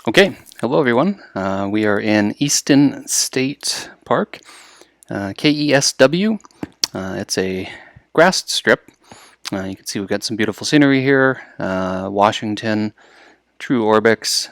Okay, hello everyone. We are in Easton State Park, KESW. It's a grass strip. You can see we've got some beautiful scenery here. Washington True Orbx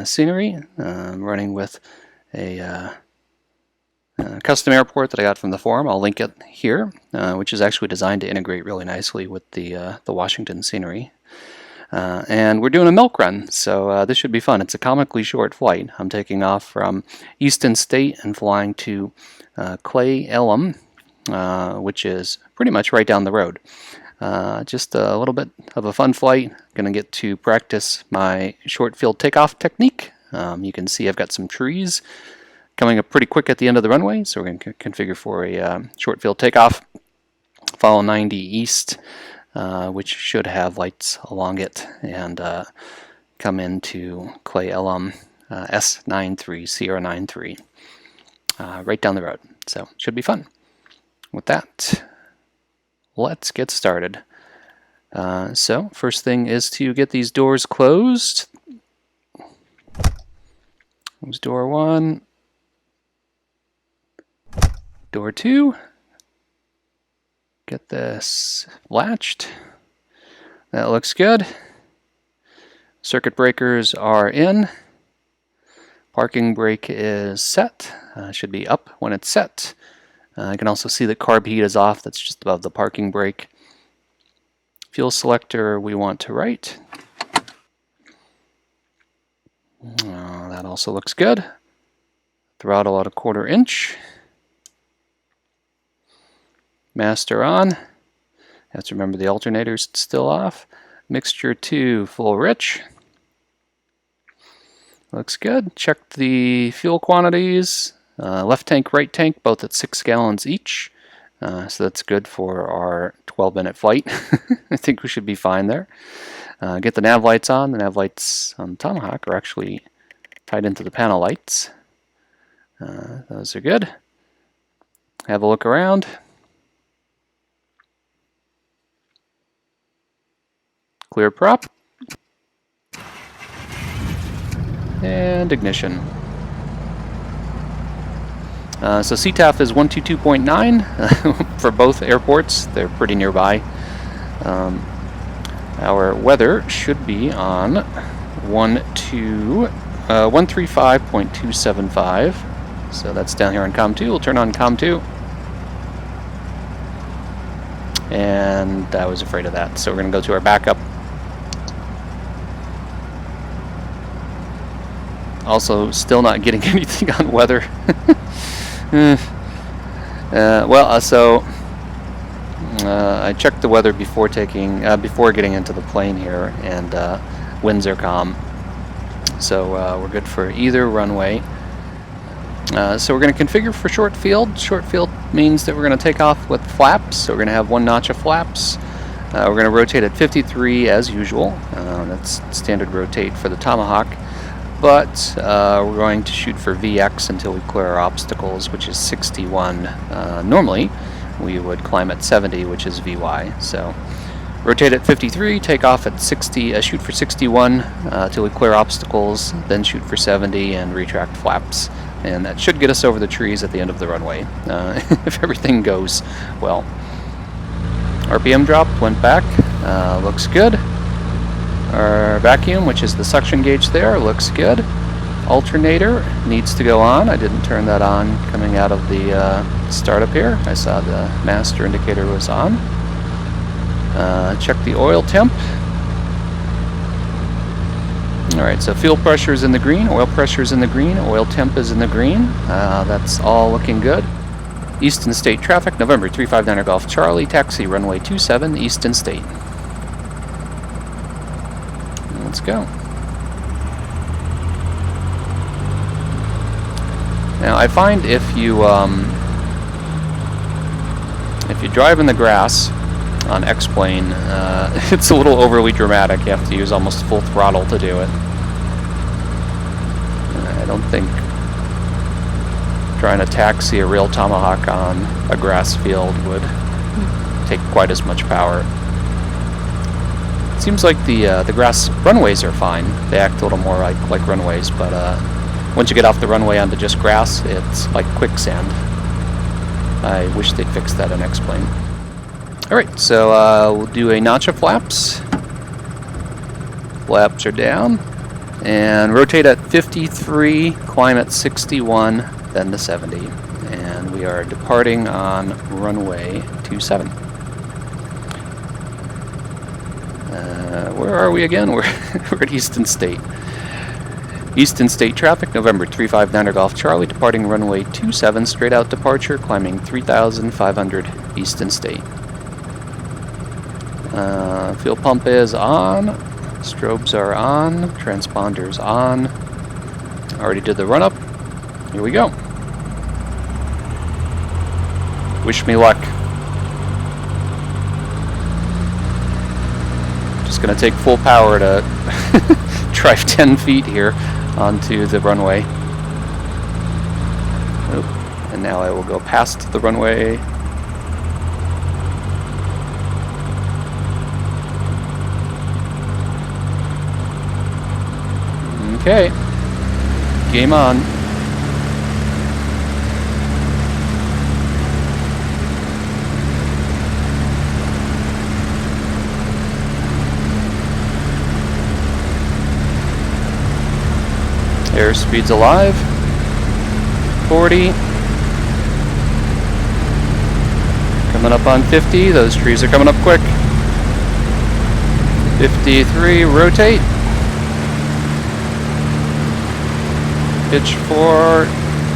scenery, running with a custom airport that I got from the forum. I'll link it here, which is actually designed to integrate really nicely with the Washington scenery. And we're doing a milk run, so this should be fun. It's a comically short flight. I'm taking off from Easton State and flying to Cle Elum, which is pretty much right down the road. Just a little bit of a fun flight. Going to get to practice my short field takeoff technique. You can see I've got some trees coming up pretty quick at the end of the runway, so we're going to configure for a short field takeoff. Follow 90 east. Which should have lights along it, and come into Cle Elum, S93 Cle Elum, right down the road. So should be fun. With that, let's get started. So first thing is to get these doors closed. There's door 1, door 2. Get this latched. That looks good. Circuit breakers are in. Parking brake is set. Should be up when it's set. I can also see the carb heat is off. That's just above the parking brake. Fuel selector we want to right. That also looks good. Throttle at 1/4 inch. Master on. Have to remember the alternator's still off. Mixture 2 full rich. Looks good. Check the fuel quantities. Left tank, right tank, both at 6 gallons each. So that's good for our 12-minute flight. I think we should be fine there. Get the nav lights on. The nav lights on the Tomahawk are actually tied into the panel lights. Those are good. Have a look around. Clear prop, and ignition. So CTAF is 122.9 for both airports. They're pretty nearby. Our weather should be on 135.275. So that's down here on COM 2. We'll turn on COM 2. And I was afraid of that. So we're going to go to our backup. Also, still not getting anything on weather. I checked the weather before getting into the plane here, and winds are calm. So we're good for either runway. So we're going to configure for short field. Short field means that we're going to take off with flaps. So we're going to have 1 notch of flaps. We're going to rotate at 53 as usual. That's standard rotate for the Tomahawk. But we're going to shoot for VX until we clear our obstacles, which is 61. Normally, we would climb at 70, which is VY. So rotate at 53, take off at 60, shoot for 61 until we clear obstacles, then shoot for 70 and retract flaps. And that should get us over the trees at the end of the runway, if everything goes well. RPM dropped, went back, looks good. Our vacuum, which is the suction gauge there, looks good. Alternator needs to go on. I didn't turn that on coming out of the startup here. I saw the master indicator was on. Check the oil temp. Alright, so fuel pressure is in the green, oil pressure is in the green, oil temp is in the green. That's all looking good. Easton State traffic, November 359 Golf Charlie, taxi runway 27, Easton State. Let's go. Now I find if you drive in the grass on X-Plane, it's a little overly dramatic. You have to use almost full throttle to do it. I don't think trying to taxi a real Tomahawk on a grass field would take quite as much power. Seems like the grass runways are fine. They act a little more like runways, but once you get off the runway onto just grass, it's like quicksand. I wish they'd fix that in X-Plane. Alright, so we'll do a notch of flaps. Flaps are down. And rotate at 53, climb at 61, then to 70. And we are departing on runway 27. Where are we again? We're at Easton State. Easton State traffic, November 359 Golf Charlie, departing runway 27, straight out departure, climbing 3,500 Easton State. Fuel pump is on, strobes are on, transponders on. Already did the run up. Here we go. Wish me luck. Just gonna take full power to drive 10 feet here onto the runway. Oop. And now I will go past the runway. Okay. Game on. Airspeed's alive. 40. Coming up on 50. Those trees are coming up quick. 53. Rotate. Pitch for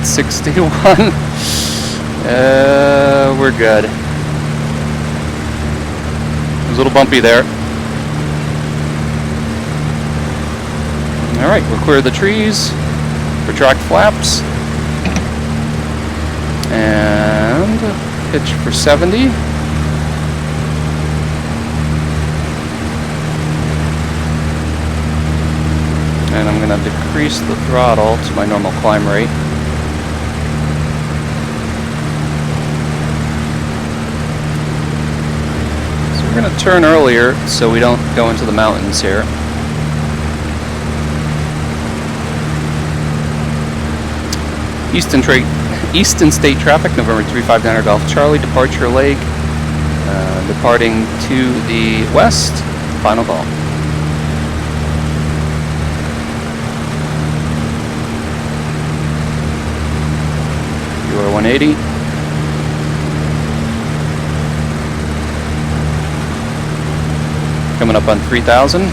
61. We're good. It was a little bumpy there. Alright, we'll clear the trees, retract flaps, and pitch for 70. And I'm going to decrease the throttle to my normal climb rate. So we're going to turn earlier so we don't go into the mountains here. Easton State traffic, November 359 Golf Charlie, departure leg, departing to the west, final call. You are 180. Coming up on 3,000.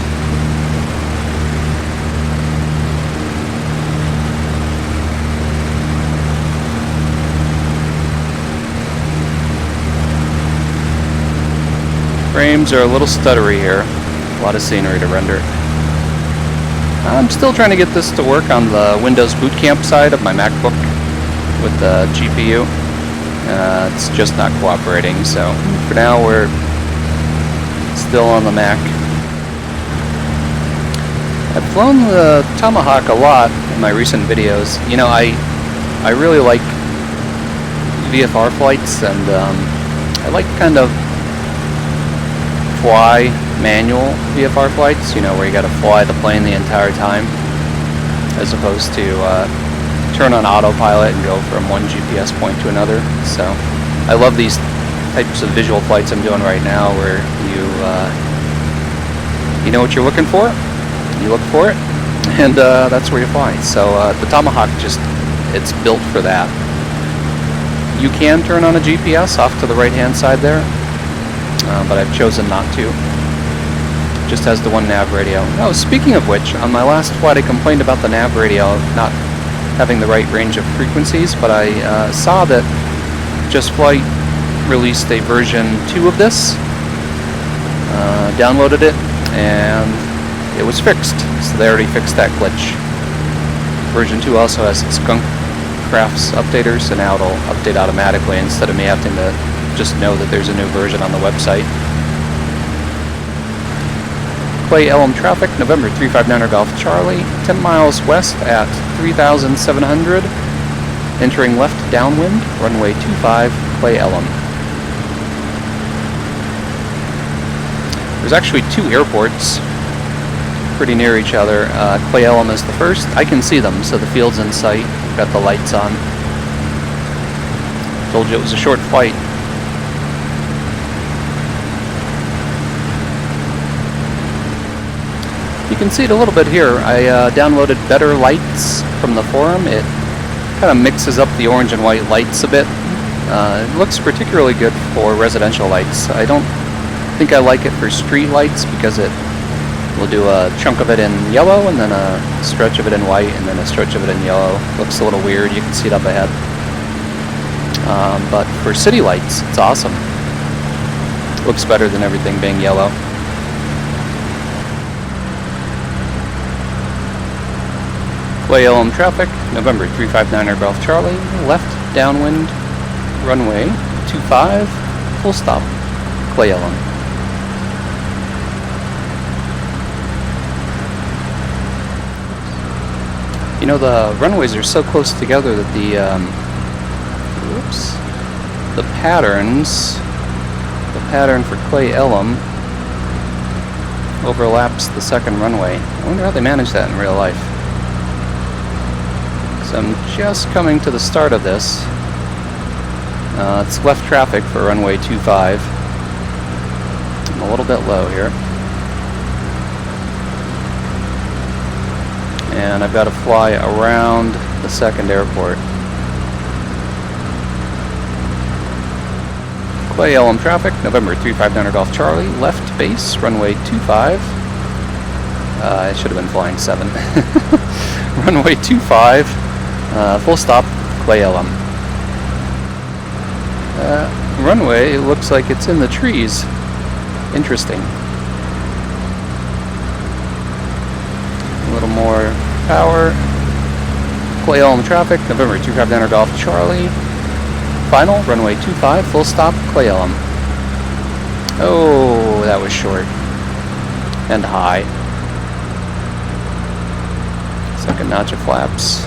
Frames are a little stuttery here. A lot of scenery to render. I'm still trying to get this to work on the Windows Boot Camp side of my MacBook with the GPU. It's just not cooperating, so for now we're still on the Mac. I've flown the Tomahawk a lot in my recent videos. You know, I really like VFR flights, and I like kind of fly manual VFR flights, you know, where you got to fly the plane the entire time, as opposed to turn on autopilot and go from one GPS point to another. So I love these types of visual flights I'm doing right now, where you know what you're looking for, you look for it, and that's where you fly. So the Tomahawk it's built for that. You can turn on a GPS off to the right hand side there, but I've chosen not to. Just has the one nav radio. Oh, speaking of which, on my last flight I complained about the nav radio not having the right range of frequencies, but I saw that Just Flight released a version 2 of this, downloaded it, and it was fixed. So they already fixed that glitch. Version 2 also has skunk crafts updaters, and now it'll update automatically instead of me having to just know that there's a new version on the website. Cle Elum traffic, November 359 Golf Charlie, 10 miles west at 3,700, entering left downwind, runway 25, Cle Elum. There's actually two airports pretty near each other. Cle Elum is the first. I can see them, so the field's in sight. Got the lights on. Told you it was a short flight. You can see it a little bit here. I downloaded better lights from the forum. It kind of mixes up the orange and white lights a bit. It looks particularly good for residential lights. I don't think I like it for street lights because it will do a chunk of it in yellow and then a stretch of it in white and then a stretch of it in yellow. Looks a little weird. You can see it up ahead. But for city lights, it's awesome. Looks better than everything being yellow. Cle Elum traffic, November 359 Golf Charlie, left downwind, runway 25, full stop, Cle Elum. You know, the runways are so close together that the pattern for Cle Elum overlaps the second runway. I wonder how they manage that in real life. So I'm just coming to the start of this. It's left traffic for runway 25. I'm a little bit low here. And I've got to fly around the second airport. Cle Elum traffic, November 359 Golf Charlie, left base, runway 25. I should have been flying 7. Runway 25, full stop, Cle Elum. Runway, it looks like it's in the trees. Interesting. A little more power. Cle Elum traffic, November 259 Golf Charlie. Final, runway 25, full stop, Cle Elum. Oh, that was short. And high. Second notch of flaps.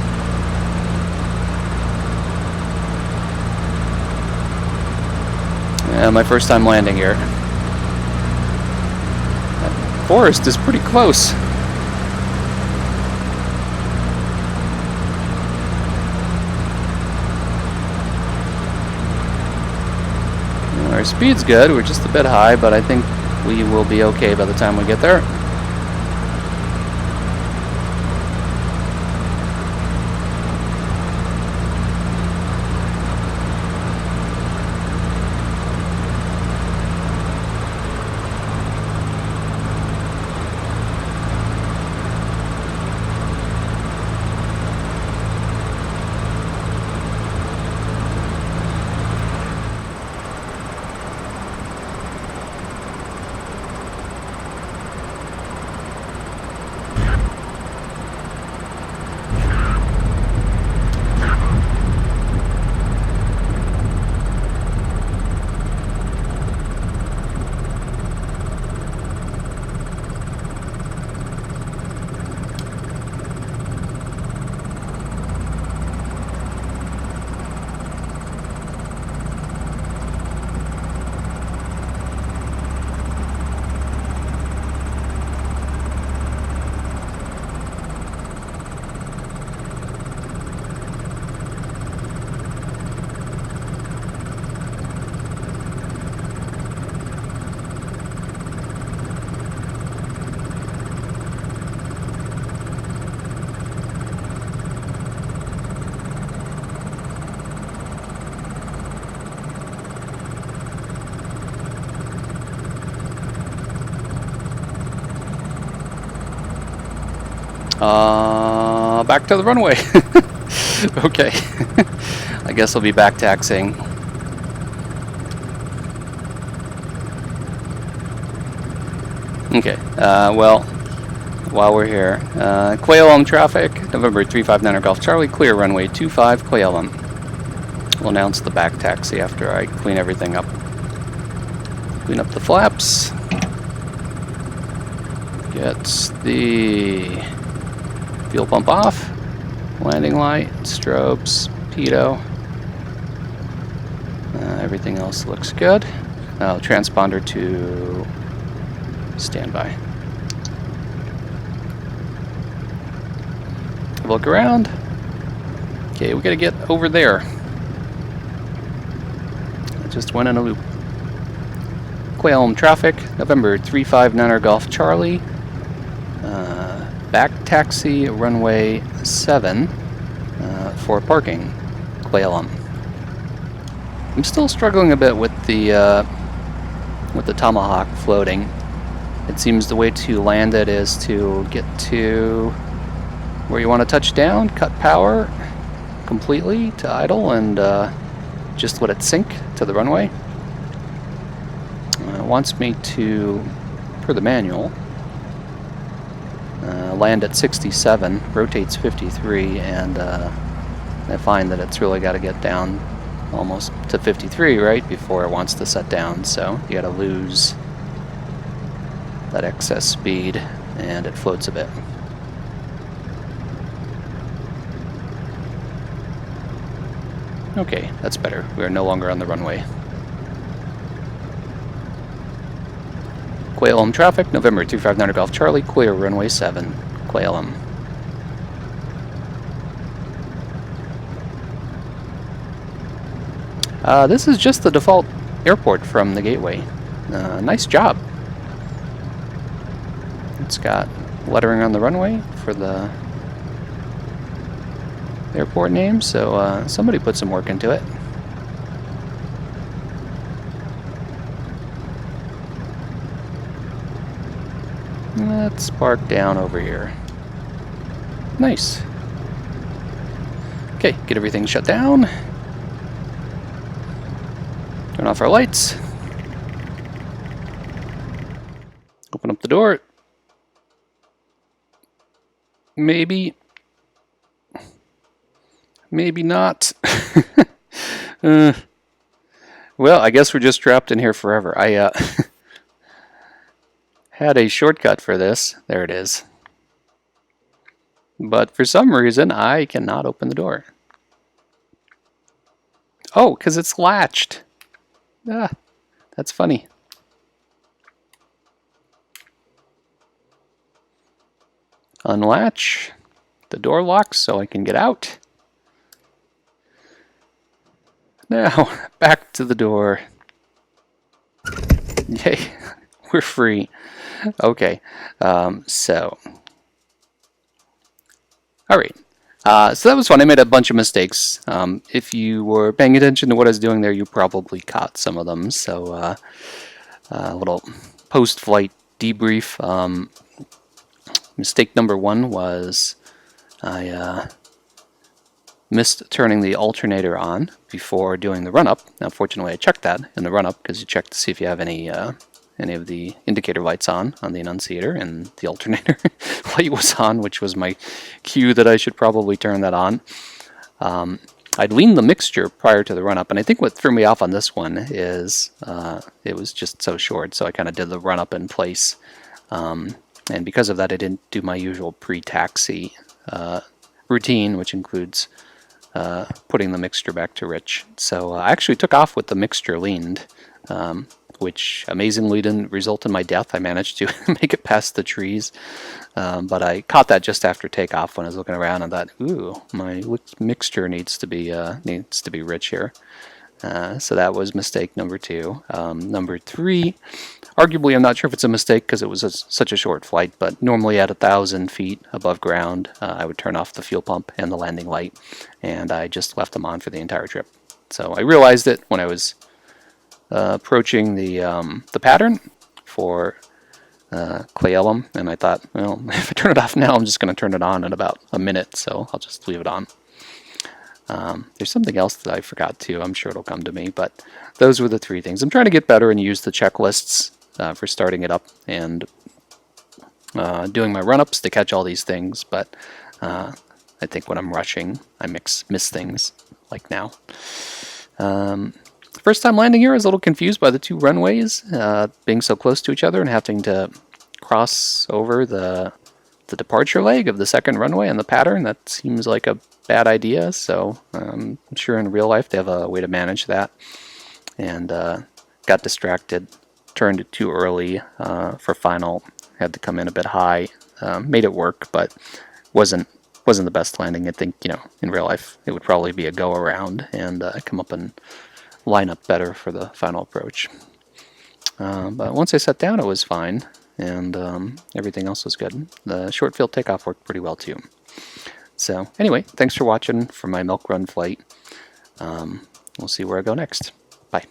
Yeah, my first time landing here. That forest is pretty close. Our speed's good, we're just a bit high, but I think we will be okay by the time we get there. Back to the runway. Okay. I guess I'll be back taxiing. Okay, well, while we're here, Cle Elum traffic, November 359 Golf Charlie, clear runway 25, Cle Elum. We'll announce the back taxi after I clean everything up. Clean up the flaps. Get the fuel pump off. Landing light, strobes, pitot. Everything else looks good. Transponder to Stand by. Look around. Okay, we gotta get over there. I just went in a loop. Cle Elum traffic, November 359er Golf Charlie. Back taxi, runway 7 for parking, Cle Elum. I'm still struggling a bit with the Tomahawk floating. It seems the way to land it is to get to where you want to touch down, cut power completely to idle, and just let it sink to the runway. It wants me to, per the manual, land at 67, rotates 53, and I find that it's really got to get down almost to 53, right, before it wants to set down. So you got to lose that excess speed, and it floats a bit. Okay, that's better. We are no longer on the runway. Cle Elum traffic, November 259 Golf Charlie, clear runway 7, Cle Elum. This is just the default airport from the gateway. Nice job. It's got lettering on the runway for the airport name, so somebody put some work into it. Let's park down over here. Nice. Okay, get everything shut down. Turn off our lights. Open up the door. Maybe. Maybe not. Well, I guess we're just trapped in here forever. I had a shortcut for this. There it is. But for some reason, I cannot open the door. Oh, because it's latched. Ah, that's funny. Unlatch. The door locks so I can get out. Now, back to the door. Yay, we're free. Okay, so. Alright, so that was fun. I made a bunch of mistakes. If you were paying attention to what I was doing there, you probably caught some of them. So, a little post-flight debrief. Mistake number 1 was I missed turning the alternator on before doing the run-up. Now, fortunately, I checked that in the run-up because you check to see if you have any of the indicator lights on the annunciator, and the alternator light was on, which was my cue that I should probably turn that on. I'd leaned the mixture prior to the run-up, and I think what threw me off on this one is it was just so short, so I kind of did the run-up in place. And because of that, I didn't do my usual pre-taxi routine, which includes putting the mixture back to rich. So I actually took off with the mixture leaned, which amazingly didn't result in my death. I managed to make it past the trees, but I caught that just after takeoff when I was looking around and thought, ooh, my mixture needs to be rich here. So that was mistake number 2. Number 3, arguably I'm not sure if it's a mistake because it was such a short flight, but normally at 1,000 feet above ground, I would turn off the fuel pump and the landing light, and I just left them on for the entire trip. So I realized it when I was approaching the pattern for Cle Elum, and I thought, well, if I turn it off now, I'm just going to turn it on in about a minute, so I'll just leave it on. There's something else that I forgot too. I'm sure it'll come to me, but those were the 3 things. I'm trying to get better and use the checklists for starting it up and doing my run-ups to catch all these things, but I think when I'm rushing, I miss things, like now. First time landing here, I was a little confused by the 2 runways being so close to each other and having to cross over the departure leg of the second runway and the pattern. That seems like a bad idea, so I'm sure in real life they have a way to manage that. And got distracted turned it too early for final. Had to come in a bit high. Made it work, but wasn't the best landing. I think, you know, in real life it would probably be a go around and come up and line up better for the final approach. But once I sat down, it was fine, and everything else was good. The short field takeoff worked pretty well too. So anyway, thanks for watching for my milk run flight. We'll see where I go next. Bye.